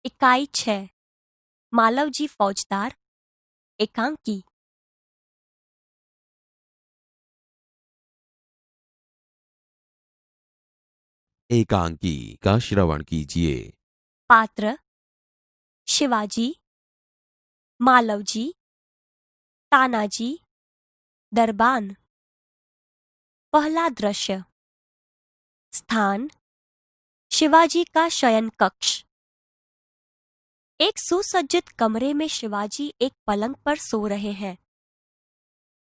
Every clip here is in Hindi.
इकाई 6 मालवजी फौजदार एकांकी। एकांकी का श्रवण कीजिए। पात्र शिवाजी, मालवजी, तानाजी, दरबान। पहला दृश्य। स्थान शिवाजी का शयन कक्ष। एक सुसज्जित कमरे में शिवाजी एक पलंग पर सो रहे हैं।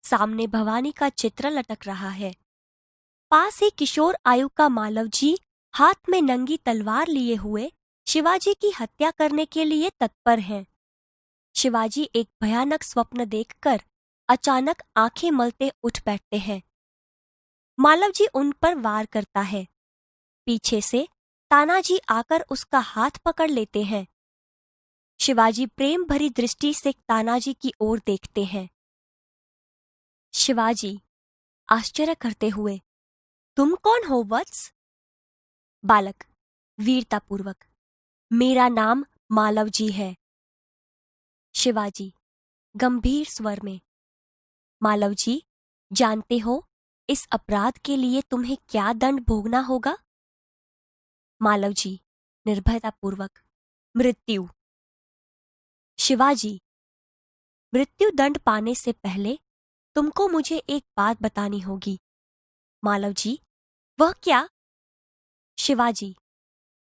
सामने भवानी का चित्र लटक रहा है। पास ही किशोर आयु का मालवजी हाथ में नंगी तलवार लिए हुए शिवाजी की हत्या करने के लिए तत्पर हैं। शिवाजी एक भयानक स्वप्न देखकर अचानक आंखें मलते उठ बैठते हैं। मालवजी उन पर वार करता है। पीछे से तानाजी आकर उसका हाथ पकड़ लेते हैं। शिवाजी प्रेम भरी दृष्टि से तानाजी की ओर देखते हैं। शिवाजी आश्चर्य करते हुए, तुम कौन हो वत्स? बालक वीरतापूर्वक, मेरा नाम मालवजी है। शिवाजी गंभीर स्वर में, मालवजी, जानते हो इस अपराध के लिए तुम्हें क्या दंड भोगना होगा? मालवजी निर्भयतापूर्वक, मृत्यु। शिवाजी, मृत्यु दंड पाने से पहले तुमको मुझे एक बात बतानी होगी। मालवजी, वह क्या? शिवाजी,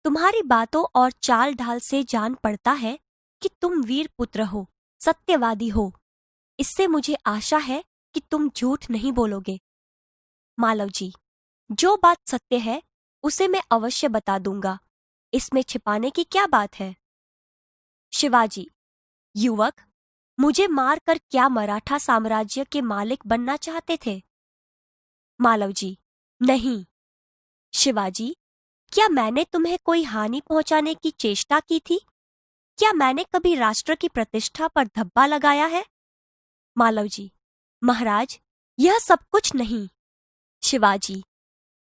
तुम्हारी बातों और चाल ढाल से जान पड़ता है कि तुम वीर पुत्र हो, सत्यवादी हो। इससे मुझे आशा है कि तुम झूठ नहीं बोलोगे। मालवजी, जो बात सत्य है उसे मैं अवश्य बता दूंगा। इसमें छिपाने की क्या बात है? शिवाजी, युवक, मुझे मारकर क्या मराठा साम्राज्य के मालिक बनना चाहते थे? मालवजी, नहीं। शिवाजी, क्या मैंने तुम्हें कोई हानि पहुंचाने की चेष्टा की थी? क्या मैंने कभी राष्ट्र की प्रतिष्ठा पर धब्बा लगाया है? मालवजी, महाराज, यह सब कुछ नहीं। शिवाजी,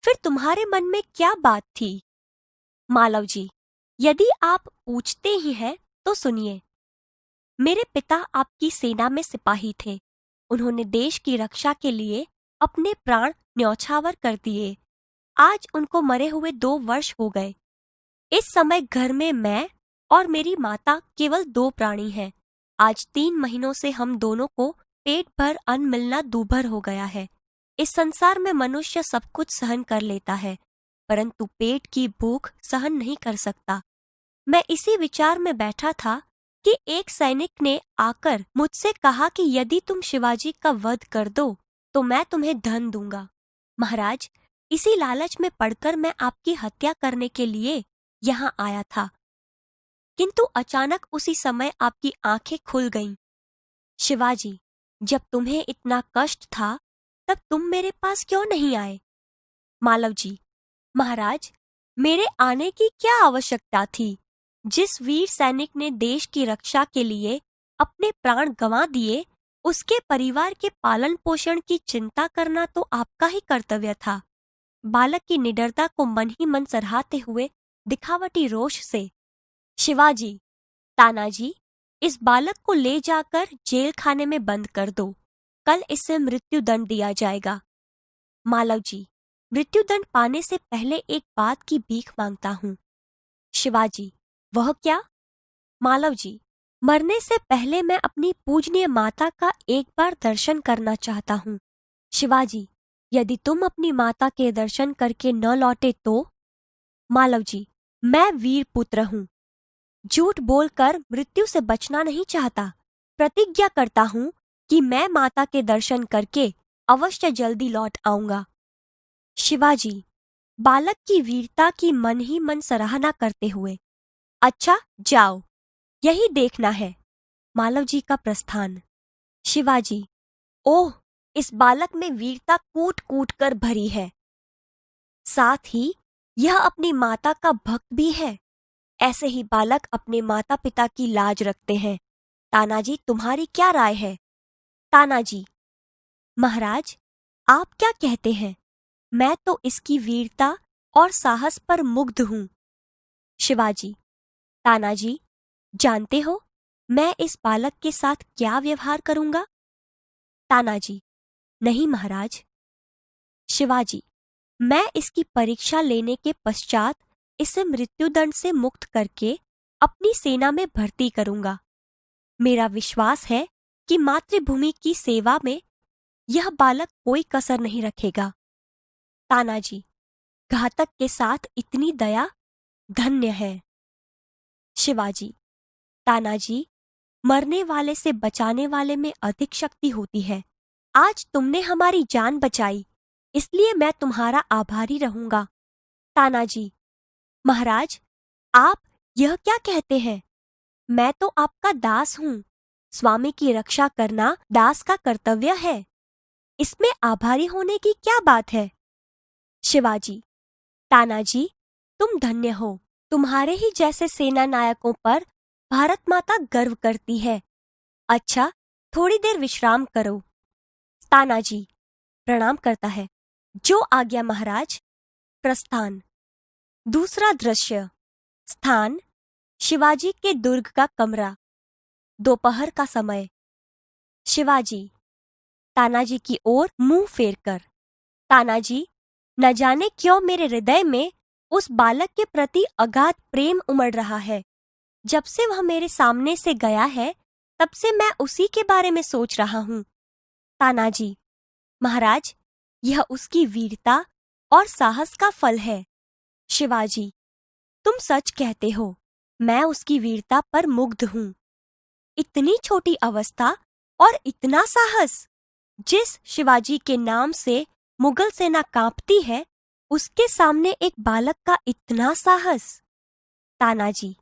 फिर तुम्हारे मन में क्या बात थी? मालवजी, यदि आप पूछते ही हैं तो सुनिए। मेरे पिता आपकी सेना में सिपाही थे। उन्होंने देश की रक्षा के लिए अपने प्राण न्यौछावर कर दिए। आज उनको मरे हुए 2 वर्ष हो गए। इस समय घर में मैं और मेरी माता केवल 2 प्राणी हैं। आज 3 महीनों से हम दोनों को पेट भर अन्न मिलना दूभर हो गया है। इस संसार में मनुष्य सब कुछ सहन कर लेता है, परंतु पेट की भूख सहन नहीं कर सकता। मैं इसी विचार में बैठा था कि एक सैनिक ने आकर मुझसे कहा कि यदि तुम शिवाजी का वध कर दो तो मैं तुम्हें धन दूंगा। महाराज, इसी लालच में पड़कर मैं आपकी हत्या करने के लिए यहाँ आया था, किंतु अचानक उसी समय आपकी आंखें खुल गईं। शिवाजी, जब तुम्हें इतना कष्ट था तब तुम मेरे पास क्यों नहीं आए? मालवजी, महाराज, मेरे आने की क्या आवश्यकता थी? जिस वीर सैनिक ने देश की रक्षा के लिए अपने प्राण गंवा दिए, उसके परिवार के पालन पोषण की चिंता करना तो आपका ही कर्तव्य था। बालक की निडरता को मन ही मन सराहते हुए दिखावटी रोष से, शिवाजी, तानाजी, इस बालक को ले जाकर जेल खाने में बंद कर दो। कल इसे मृत्यु दंड दिया जाएगा। मालवजी, मृत्यु दंड पाने से पहले एक बात की भीख मांगता हूँ। शिवाजी, वह क्या? मालवजी, मरने से पहले मैं अपनी पूजनीय माता का एक बार दर्शन करना चाहता हूँ। शिवाजी, यदि तुम अपनी माता के दर्शन करके न लौटे तो? मालवजी, मैं वीर पुत्र हूँ, झूठ बोलकर मृत्यु से बचना नहीं चाहता। प्रतिज्ञा करता हूँ कि मैं माता के दर्शन करके अवश्य जल्दी लौट आऊंगा। शिवाजी, बालक की वीरता की मन ही मन सराहना करते हुए, अच्छा जाओ, यही देखना है। मालवजी का प्रस्थान। शिवाजी, ओह, इस बालक में वीरता कूट कूट कर भरी है। साथ ही यह अपनी माता का भक्त भी है। ऐसे ही बालक अपने माता पिता की लाज रखते हैं। तानाजी, तुम्हारी क्या राय है? तानाजी, महाराज, आप क्या कहते हैं? मैं तो इसकी वीरता और साहस पर मुग्ध हूँ। शिवाजी, तानाजी, जानते हो मैं इस बालक के साथ क्या व्यवहार करूंगा? तानाजी, नहीं महाराज। शिवाजी, मैं इसकी परीक्षा लेने के पश्चात इसे मृत्युदंड से मुक्त करके अपनी सेना में भर्ती करूंगा। मेरा विश्वास है कि मातृभूमि की सेवा में यह बालक कोई कसर नहीं रखेगा। तानाजी, घातक के साथ इतनी दया धन्य है। शिवाजी, तानाजी, मरने वाले से बचाने वाले में अधिक शक्ति होती है। आज तुमने हमारी जान बचाई, इसलिए मैं तुम्हारा आभारी रहूंगा। तानाजी, महाराज, आप यह क्या कहते हैं? मैं तो आपका दास हूँ। स्वामी की रक्षा करना दास का कर्तव्य है। इसमें आभारी होने की क्या बात है? शिवाजी, तानाजी, तुम धन्य हो। तुम्हारे ही जैसे सेना नायकों पर भारत माता गर्व करती है। अच्छा, थोड़ी देर विश्राम करो। तानाजी प्रणाम करता है। जो आज्ञा महाराज। प्रस्थान। दूसरा दृश्य। स्थान शिवाजी के दुर्ग का कमरा। दोपहर का समय। शिवाजी तानाजी की ओर मुंह फेरकर। तानाजी, न जाने क्यों मेरे हृदय में उस बालक के प्रति अगाध प्रेम उमड़ रहा है। जब से वह मेरे सामने से गया है तब से मैं उसी के बारे में सोच रहा हूँ। तानाजी, महाराज, यह उसकी वीरता और साहस का फल है। शिवाजी, तुम सच कहते हो। मैं उसकी वीरता पर मुग्ध हूँ। इतनी छोटी अवस्था और इतना साहस। जिस शिवाजी के नाम से मुगल सेना कांपती है, उसके सामने एक बालक का इतना साहस। तानाजी,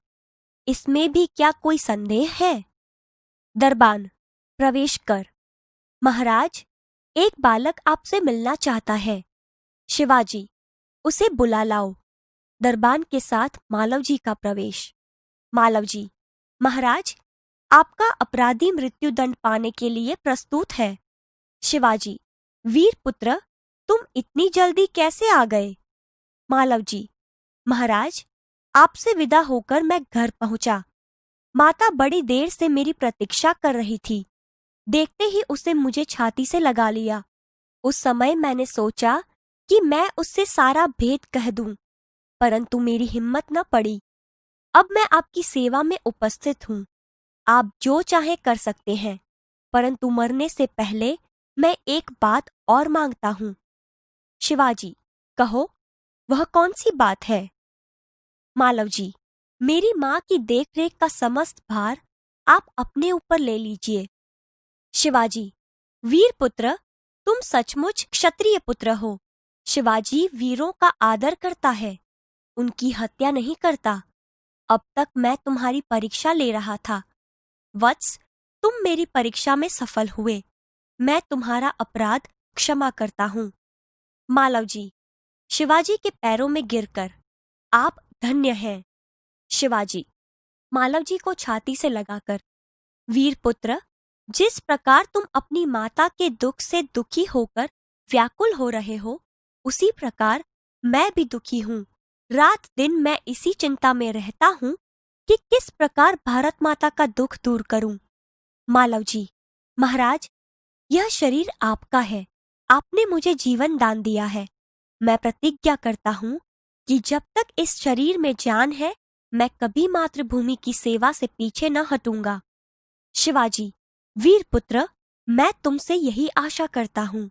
इसमें भी क्या कोई संदेह है? दरबान, प्रवेश कर। महाराज, एक बालक आपसे मिलना चाहता है। शिवाजी, उसे बुला लाओ। दरबान के साथ मालव जी का प्रवेश। मालव जी, महाराज, आपका अपराधी मृत्युदंड पाने के लिए प्रस्तुत है। शिवाजी, वीर पुत्र, तुम इतनी जल्दी कैसे आ गए? मालव जी, महाराज, आपसे विदा होकर मैं घर पहुंचा। माता बड़ी देर से मेरी प्रतीक्षा कर रही थी। देखते ही उसे मुझे छाती से लगा लिया। उस समय मैंने सोचा कि मैं उससे सारा भेद कह दूं, परंतु मेरी हिम्मत न पड़ी। अब मैं आपकी सेवा में उपस्थित हूँ। आप जो चाहे कर सकते हैं, परंतु मरने से पहले मैं एक बात और मांगता हूँ। शिवाजी, कहो, वह कौन सी बात है? मालव जी, मेरी माँ की देखरेख का समस्त भार आप अपने ऊपर ले लीजिए। शिवाजी, वीर पुत्र, तुम सचमुच क्षत्रिय पुत्र हो। शिवाजी वीरों का आदर करता है, उनकी हत्या नहीं करता। अब तक मैं तुम्हारी परीक्षा ले रहा था। वत्स, तुम मेरी परीक्षा में सफल हुए। मैं तुम्हारा अपराध क्षमा करता हूँ। मालव जी, शिवाजी के पैरों में गिरकर, आप धन्य हैं। शिवाजी, मालव जी को छाती से लगाकर, वीर पुत्र, जिस प्रकार तुम अपनी माता के दुख से दुखी होकर व्याकुल हो रहे हो, उसी प्रकार मैं भी दुखी हूँ। रात दिन मैं इसी चिंता में रहता हूँ कि किस प्रकार भारत माता का दुख दूर करूं। मालव जी, महाराज, यह शरीर आपका है। आपने मुझे जीवन दान दिया है। मैं प्रतिज्ञा करता हूँ कि जब तक इस शरीर में जान है, मैं कभी मातृभूमि की सेवा से पीछे न हटूंगा। शिवाजी, वीर पुत्र, मैं तुमसे यही आशा करता हूँ।